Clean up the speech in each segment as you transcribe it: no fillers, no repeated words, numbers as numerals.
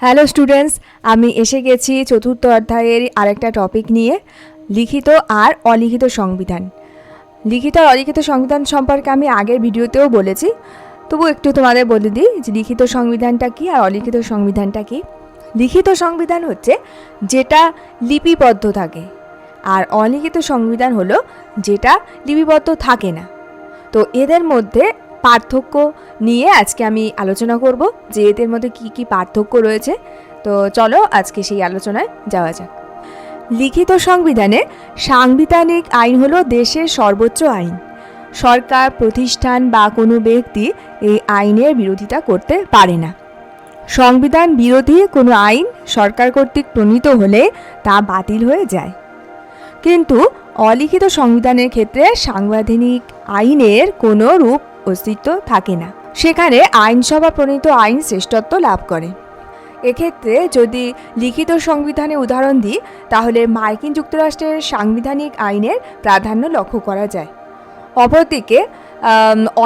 Hello students, আমি এসে গেছি চতুর্থ অধ্যায়ের আরেকটা টপিক নিয়ে, লিখিত আর অলিখিত সংবিধান। লিখিত আর অলিখিত সংবিধান সম্পর্কে আমি আগের ভিডিওতেও বলেছি, তবু একটু তোমাদের বলে দিই যে লিখিত সংবিধানটা কী আর অলিখিত সংবিধানটা কী। লিখিত সংবিধান হচ্ছে যেটা লিপিবদ্ধ থাকে, আর অলিখিত সংবিধান হলো যেটা লিপিবদ্ধ থাকে না। তো এদের মধ্যে পার্থক্য নিয়ে আজকে আমি আলোচনা করব যে এদের মধ্যে কি কি পার্থক্য রয়েছে। তো চলো আজকে সেই আলোচনায় যাওয়া যাক। লিখিত সংবিধানে সাংবিধানিক আইন হলো দেশের সর্বোচ্চ আইন। সরকার, প্রতিষ্ঠান বা কোনো ব্যক্তি এই আইনের বিরোধিতা করতে পারে না। সংবিধান বিরোধী কোনো আইন সরকার কর্তৃক প্রণীত হলে তা বাতিল হয়ে যায়। কিন্তু অলিখিত সংবিধানের ক্ষেত্রে সাংবিধানিক আইনের কোনো রূপ অস্তিত্ব থাকে না, সেখানে আইনসভা প্রণীত আইন শ্রেষ্ঠত্ব লাভ করে। এক্ষেত্রে যদি লিখিত সংবিধানে উদাহরণ দিই, তাহলে মার্কিন যুক্তরাষ্ট্রের সাংবিধানিক আইনের প্রাধান্য লক্ষ্য করা যায়। অপরদিকে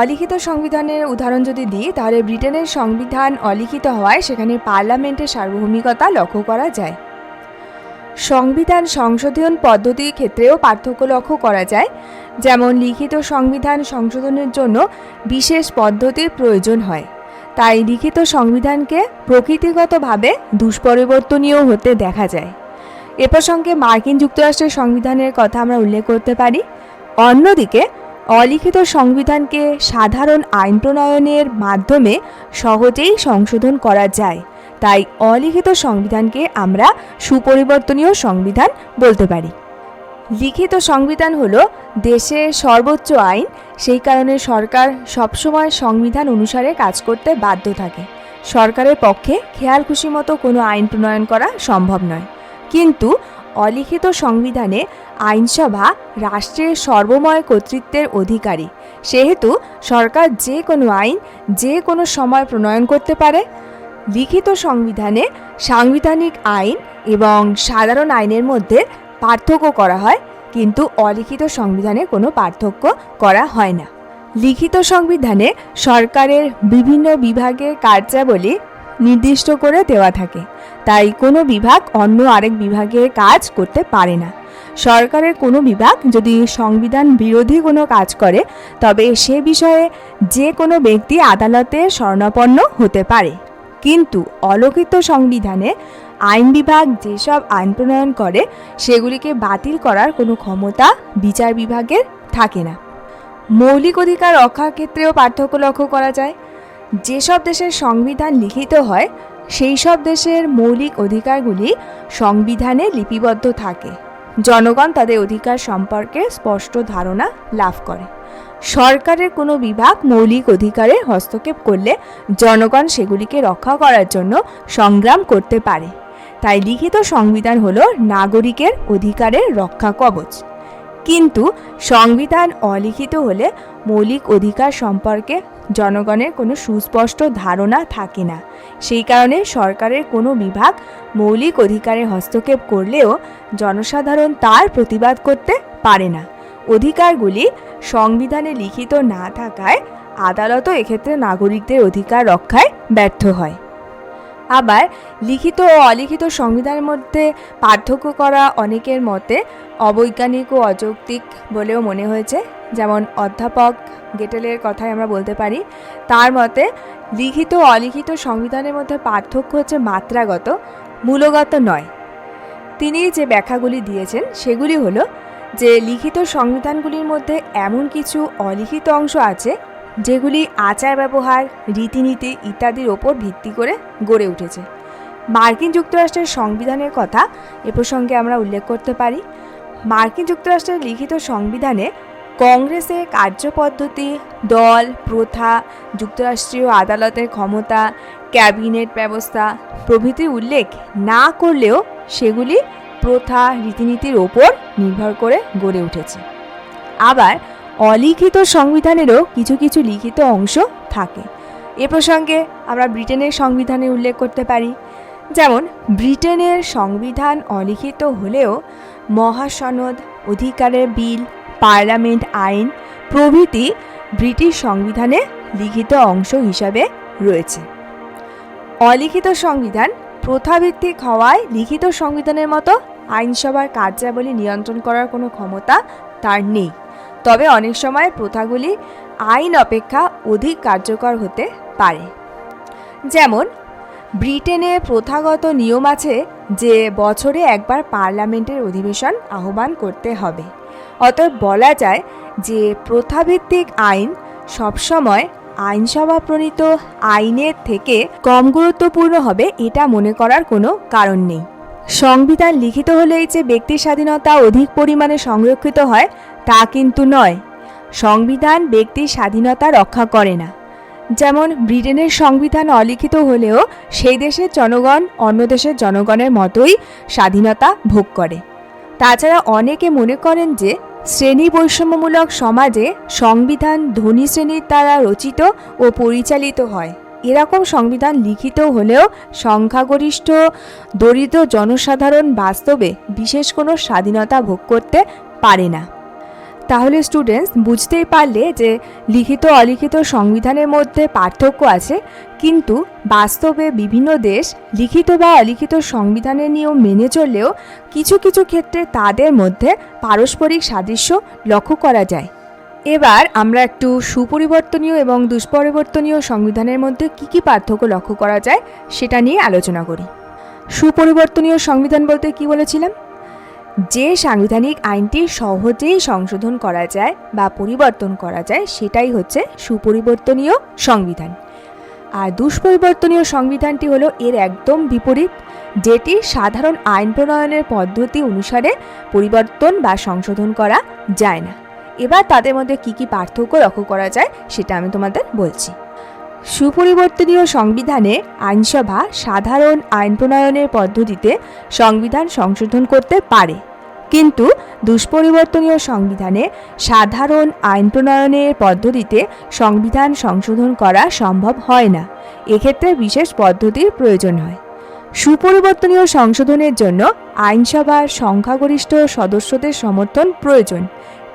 অলিখিত সংবিধানের উদাহরণ যদি দিই, তাহলে ব্রিটেনের সংবিধান অলিখিত হওয়ায় সেখানে পার্লামেন্টের সার্বভৌমিকতা লক্ষ্য করা যায়। সংবিধান সংশোধন পদ্ধতির ক্ষেত্রেও পার্থক্য লক্ষ্য করা যায়। যেমন লিখিত সংবিধান সংশোধনের জন্য বিশেষ পদ্ধতির প্রয়োজন হয়, তাই লিখিত সংবিধানকে প্রকৃতিগতভাবে দুষ্পরিবর্তনীয় হতে দেখা যায়। এ প্রসঙ্গে মার্কিন যুক্তরাষ্ট্রের সংবিধানের কথা আমরা উল্লেখ করতে পারি। অন্যদিকে অলিখিত সংবিধানকে সাধারণ আইন প্রণয়নের মাধ্যমে সহজেই সংশোধন করা যায়, তাই অলিখিত সংবিধানকে আমরা সুপরিবর্তনীয় সংবিধান বলতে পারি। লিখিত সংবিধান হলো দেশের সর্বোচ্চ আইন, সেই কারণে সরকার সবসময় সংবিধান অনুসারে কাজ করতে বাধ্য থাকে। সরকারের পক্ষে খেয়াল খুশি মতো কোনো আইন প্রণয়ন করা সম্ভব নয়। কিন্তু অলিখিত সংবিধানে আইনসভা রাষ্ট্রের সর্বময় কর্তৃত্বের অধিকারী, সেহেতু সরকার যে কোনো আইন যে কোনো সময় প্রণয়ন করতে পারে। লিখিত সংবিধানে সাংবিধানিক আইন এবং সাধারণ আইনের মধ্যে পার্থক্য করা হয়, কিন্তু অলিখিত সংবিধানে কোনো পার্থক্য করা হয় না। লিখিত সংবিধানে সরকারের বিভিন্ন বিভাগের কার্যাবলী নির্দিষ্ট করে দেওয়া থাকে, তাই কোনো বিভাগ অন্য আরেক বিভাগের কাজ করতে পারে না। সরকারের কোনো বিভাগ যদি সংবিধান বিরোধী কোনো কাজ করে, তবে সে বিষয়ে যে কোনো ব্যক্তি আদালতে শরণাপন্ন হতে পারে। কিন্তু অলিখিত সংবিধানে আইন বিভাগ যেসব আইন প্রণয়ন করে সেগুলিকে বাতিল করার কোনো ক্ষমতা বিচার বিভাগের থাকে না। মৌলিক অধিকার রক্ষার ক্ষেত্রেও পার্থক্য লক্ষ্য করা যায়। যেসব দেশের সংবিধান লিখিত হয় সেই সব দেশের মৌলিক অধিকারগুলি সংবিধানে লিপিবদ্ধ থাকে। জনগণ তাদের অধিকার সম্পর্কে স্পষ্ট ধারণা লাভ করে। সরকারের কোনো বিভাগ মৌলিক অধিকারে হস্তক্ষেপ করলে জনগণ সেগুলিকে রক্ষা করার জন্য সংগ্রাম করতে পারে। তাই লিখিত সংবিধান হলো নাগরিকের অধিকারের রক্ষা কবচ। কিন্তু সংবিধান অলিখিত হলে মৌলিক অধিকার সম্পর্কে জনগণের কোনো সুস্পষ্ট ধারণা থাকে না। সেই কারণে সরকারের কোনো বিভাগ মৌলিক অধিকারে হস্তক্ষেপ করলেও জনসাধারণ তার প্রতিবাদ করতে পারে না। অধিকারগুলি সংবিধানে লিখিত না থাকায় আদালতও এক্ষেত্রে নাগরিকদের অধিকার রক্ষায় ব্যর্থ হয়। আবার লিখিত ও অলিখিত সংবিধানের মধ্যে পার্থক্য করা অনেকের মতে অবৈজ্ঞানিক ও অযৌক্তিক বলেও মনে হয়েছে। যেমন অধ্যাপক গেটেলের কথাই আমরা বলতে পারি। তার মতে লিখিত ও অলিখিত সংবিধানের মধ্যে পার্থক্য হচ্ছে মাত্রাগত, মূলগত নয়। তিনি যে ব্যাখ্যাগুলি দিয়েছেন সেগুলি হলো যে লিখিত সংবিধানগুলির মধ্যে এমন কিছু অলিখিত অংশ আছে যেগুলি আচার ব্যবহার, রীতিনীতি ইত্যাদির ওপর ভিত্তি করে গড়ে উঠেছে। মার্কিন যুক্তরাষ্ট্রের সংবিধানের কথা এ প্রসঙ্গে আমরা উল্লেখ করতে পারি। মার্কিন যুক্তরাষ্ট্রের লিখিত সংবিধানে কংগ্রেসের কার্যপদ্ধতি, দল, প্রথা, যুক্তরাষ্ট্রীয় আদালতের ক্ষমতা, ক্যাবিনেট ব্যবস্থা প্রভৃতি উল্লেখ না করলেও সেগুলি প্রথা, রীতিনীতির ওপর নির্ভর করে গড়ে উঠেছে। আবার অলিখিত সংবিধানেরও কিছু কিছু লিখিত অংশ থাকে। এ প্রসঙ্গে আমরা ব্রিটেনের সংবিধানে উল্লেখ করতে পারি। যেমন ব্রিটেনের সংবিধান অলিখিত হলেও মহাসনদ, অধিকারের বিল, পার্লামেন্ট আইন প্রভৃতি ব্রিটিশ সংবিধানে লিখিত অংশ হিসাবে রয়েছে। অলিখিত সংবিধান প্রথাভিত্তিক হওয়ায় লিখিত সংবিধানের মতো আইনসভার কার্যাবলী নিয়ন্ত্রণ করার কোনো ক্ষমতা তার নেই। তবে অনেক সময় প্রথাগুলি আইন অপেক্ষা অধিক কার্যকর হতে পারে। যেমন ব্রিটেনে প্রথাগত নিয়ম আছে যে বছরে একবার পার্লামেন্টের অধিবেশন আহ্বান করতে হবে। অতএব বলা যায় যে প্রথাভিত্তিক আইন সবসময় আইনসভা প্রণীত আইনের থেকে কম গুরুত্বপূর্ণ হবে এটা মনে করার কোনো কারণ নেই। সংবিধান লিখিত হলেই যে ব্যক্তির স্বাধীনতা অধিক পরিমাণে সংরক্ষিত হয় তা কিন্তু নয়। সংবিধান ব্যক্তির স্বাধীনতা রক্ষা করে না। যেমন ব্রিটেনের সংবিধান অলিখিত হলেও সেই দেশের জনগণ অন্য দেশের জনগণের মতোই স্বাধীনতা ভোগ করে। তাছাড়া অনেকে মনে করেন যে শ্রেণী বৈষম্যমূলক সমাজে সংবিধান ধনী শ্রেণীর দ্বারা রচিত ও পরিচালিত হয়। এরকম সংবিধান লিখিত হলেও সংখ্যাগরিষ্ঠ দরিদ্র জনসাধারণ বাস্তবে বিশেষ কোনো স্বাধীনতা ভোগ করতে পারে না। তাহলে স্টুডেন্টস বুঝতেই পারলে যে লিখিত অলিখিত সংবিধানের মধ্যে পার্থক্য আছে, কিন্তু বাস্তবে বিভিন্ন দেশ লিখিত বা অলিখিত সংবিধানের নিয়ম মেনে চললেও কিছু কিছু ক্ষেত্রে তাদের মধ্যে পারস্পরিক সাদৃশ্য লক্ষ্য করা যায়। এবার আমরা একটু সুপরিবর্তনীয় এবং দুষ্পরিবর্তনীয় সংবিধানের মধ্যে কী পার্থক্য লক্ষ্য করা যায় সেটা নিয়ে আলোচনা করি। সুপরিবর্তনীয় সংবিধান বলতে কি বলেছিলাম? যে সাংবিধানিক আইনটি সহজেই সংশোধন করা যায় বা পরিবর্তন করা যায় সেটাই হচ্ছে সুপরিবর্তনীয় সংবিধান। আর দুষ্পরিবর্তনীয় সংবিধানটি হলো এর একদম বিপরীত, যেটি সাধারণ আইন প্রণয়নের পদ্ধতি অনুসারে পরিবর্তন বা সংশোধন করা যায় না। এবার তাদের মধ্যে কী পার্থক্য লক্ষ্য করা যায় সেটা আমি তোমাদের বলছি। সুপরিবর্তনীয় সংবিধানে আইনসভা সাধারণ আইন প্রণয়নের পদ্ধতিতে সংবিধান সংশোধন করতে পারে, কিন্তু দুষ্পরিবর্তনীয় সংবিধানে সাধারণ আইন প্রণয়নের পদ্ধতিতে সংবিধান সংশোধন করা সম্ভব হয় না। এক্ষেত্রে বিশেষ পদ্ধতির প্রয়োজন হয়। সুপরিবর্তনীয় সংশোধনের জন্য আইনসভার সংখ্যাগরিষ্ঠ সদস্যদের সমর্থন প্রয়োজন,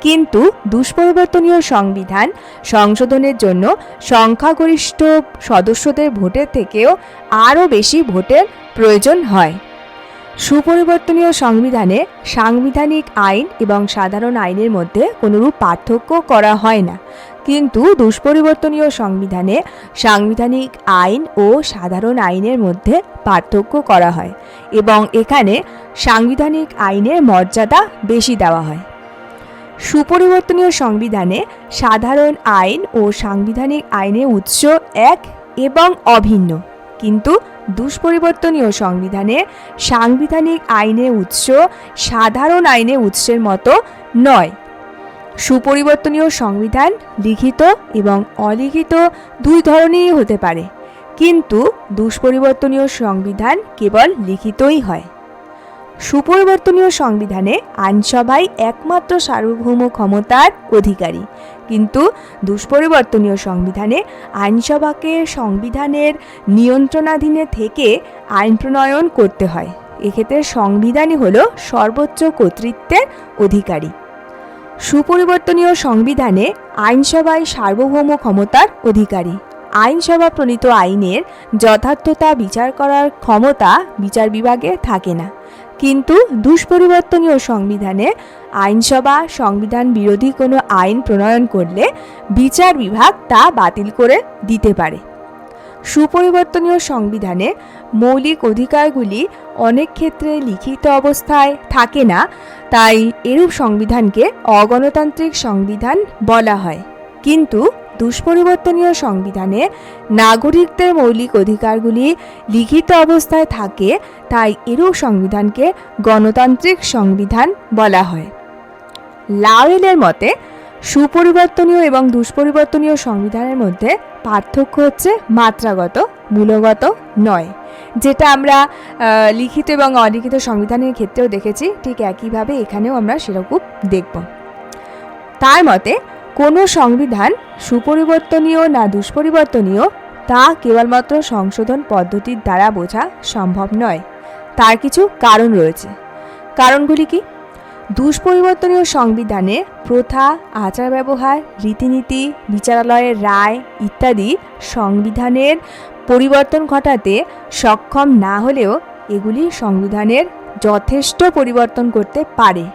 কিন্তু দুষ্পরিবর্তনীয় সংবিধান সংশোধনের জন্য সংখ্যাগরিষ্ঠ সদস্যদের ভোটের থেকেও আরও বেশি ভোটের প্রয়োজন হয়। সুপরিবর্তনীয় সংবিধানে সাংবিধানিক আইন এবং সাধারণ আইনের মধ্যে কোনোরূপ পার্থক্য করা হয় না, কিন্তু দুষ্পরিবর্তনীয় সংবিধানে সাংবিধানিক আইন ও সাধারণ আইনের মধ্যে পার্থক্য করা হয় এবং এখানে সাংবিধানিক আইনের মর্যাদা বেশি দেওয়া হয়। সুপরিবর্তনীয় সংবিধানে সাধারণ আইন ও সাংবিধানিক আইনের উৎস এক এবং অভিন্ন, কিন্তু দুষ্পরিবর্তনীয় সংবিধানে সাংবিধানিক আইনের উৎস সাধারণ আইনের উৎসের মতো নয়। সুপরিবর্তনীয় সংবিধান লিখিত এবং অলিখিত দুই ধরনেরই হতে পারে, কিন্তু দুষ্পরিবর্তনীয় সংবিধান কেবল লিখিতই হয়। সুপরিবর্তনীয় সংবিধানে আইনসভাই একমাত্র সার্বভৌম ক্ষমতার অধিকারী, কিন্তু দুষ্পরিবর্তনীয় সংবিধানে আইনসভাকে সংবিধানের নিয়ন্ত্রণাধীনে থেকে আইন প্রণয়ন করতে হয়। এক্ষেত্রে সংবিধানই হল সর্বোচ্চ কর্তৃত্বের অধিকারী। সুপরিবর্তনীয় সংবিধানে আইনসভাই সার্বভৌম ক্ষমতার অধিকারী। আইনসভা প্রণীত আইনের যথার্থতা বিচার করার ক্ষমতা বিচার বিভাগে থাকে না, কিন্তু দুষ্পরিবর্তনীয় সংবিধানে আইনসভা সংবিধান বিরোধী কোনো আইন প্রণয়ন করলে বিচার বিভাগ তা বাতিল করে দিতে পারে। সুপরিবর্তনীয় সংবিধানে মৌলিক অধিকারগুলি অনেক ক্ষেত্রে লিখিত অবস্থায় থাকে না, তাই এরূপ সংবিধানকে অগণতান্ত্রিক সংবিধান বলা হয়। কিন্তু দুষ্পরিবর্তনীয় সংবিধানে নাগরিকদের মৌলিক অধিকারগুলি লিখিত অবস্থায় থাকে, তাই এরূপ সংবিধানকে গণতান্ত্রিক সংবিধান বলা হয়। লাওয়েলের মতে সুপরিবর্তনীয় এবং দুষ্পরিবর্তনীয় সংবিধানের মধ্যে পার্থক্য হচ্ছে মাত্রাগত, মূলগত নয়। যেটা আমরা লিখিত এবং অলিখিত সংবিধানের ক্ষেত্রেও দেখেছি, ঠিক একইভাবে এখানেও আমরা সেরকম দেখব। তার মতে কোনো সংবিধান সুপরিবর্তনীয় না দুষ্পরিবর্তনীয় তা কেবলমাত্র সংশোধন পদ্ধতির দ্বারা বোঝা সম্ভব নয়। তার কিছু কারণ রয়েছে। কারণগুলি কি? দুষ্পরিবর্তনীয় সংবিধানে প্রথা, আচার ব্যবহার, রীতিনীতি, বিচারালয়ের রায় ইত্যাদি সংবিধানের পরিবর্তন ঘটাতে সক্ষম না হলেও এগুলি সংবিধানের যথেষ্ট পরিবর্তন করতে পারে।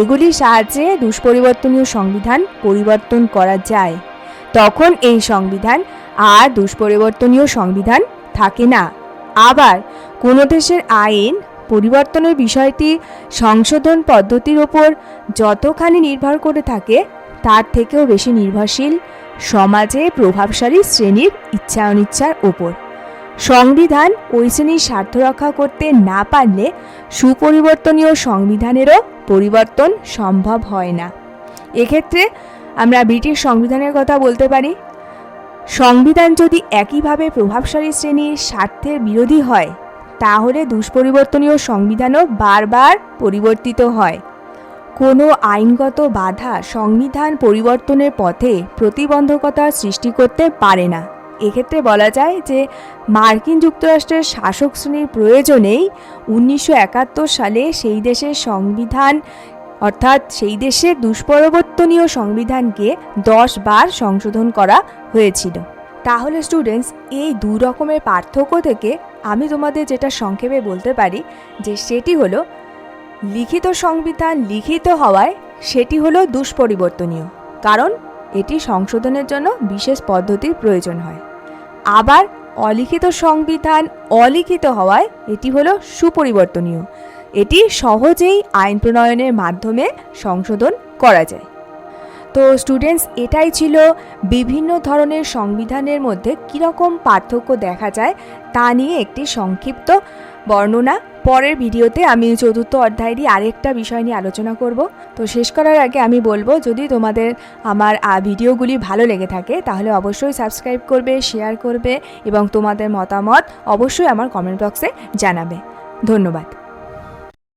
এগুলির সাহায্যে দুষ্পরিবর্তনীয় সংবিধান পরিবর্তন করা যায়। তখন এই সংবিধান আর দুষ্পরিবর্তনীয় সংবিধান থাকে না। আবার কোনো দেশের আইন পরিবর্তনের বিষয়টি সংশোধন পদ্ধতির ওপর যতখানি নির্ভর করে থাকে তার থেকেও বেশি নির্ভরশীল সমাজে প্রভাবশালী শ্রেণীর ইচ্ছা অনিচ্ছার ওপর। সংবিধান ওই শ্রেণীর স্বার্থ রক্ষা করতে না পারলে সুপরিবর্তনীয় সংবিধানেরও পরিবর্তন সম্ভব হয় না। এক্ষেত্রে আমরা ব্রিটিশ সংবিধানের কথা বলতে পারি। সংবিধান যদি একইভাবে প্রভাবশালী শ্রেণীর স্বার্থের বিরোধী হয় তাহলে দুষ্পরিবর্তনীয় সংবিধানও বারবার পরিবর্তিত হয়। কোনো আইনগত বাধা সংবিধান পরিবর্তনের পথে প্রতিবন্ধকতা সৃষ্টি করতে পারে না। এক্ষেত্রে বলা যায় যে মার্কিন যুক্তরাষ্ট্রের শাসক শ্রেণীর প্রয়োজনেই 1971 সালে সেই দেশের সংবিধান অর্থাৎ সেই দেশের দুষ্পরিবর্তনীয় সংবিধানকে 10 বার সংশোধন করা হয়েছিল। তাহলে স্টুডেন্টস, এই দু রকমের পার্থক্য থেকে আমি তোমাদের যেটা সংক্ষেপে বলতে পারি যে সেটি হলো লিখিত সংবিধান লিখিত হওয়ায় সেটি হলো দুষ্পরিবর্তনীয়, কারণ এটি সংশোধনের জন্য বিশেষ পদ্ধতির প্রয়োজন হয়। আবার অলিখিত সংবিধান অলিখিত হওয়ায় এটি হলো সুপরিবর্তনীয়, এটি সহজেই আইন প্রণয়নের মাধ্যমে সংশোধন করা যায়। তো স্টুডেন্টস, এটাই ছিল বিভিন্ন ধরনের সংবিধানের মধ্যে কীরকম পার্থক্য দেখা যায় তা নিয়ে একটি সংক্ষিপ্ত বর্ণনা। পরের ভিডিওতে আমি 4র্থ অধ্যায়েরই আরেকটা বিষয় নিয়ে আলোচনা করব। তো শেষ করার আগে আমি বলবো, যদি তোমাদের আমার ভিডিওগুলি ভালো লেগে থাকে তাহলে অবশ্যই সাবস্ক্রাইব করবে, শেয়ার করবে এবং তোমাদের মতামত অবশ্যই আমার কমেন্ট বক্সে জানাবে। ধন্যবাদ।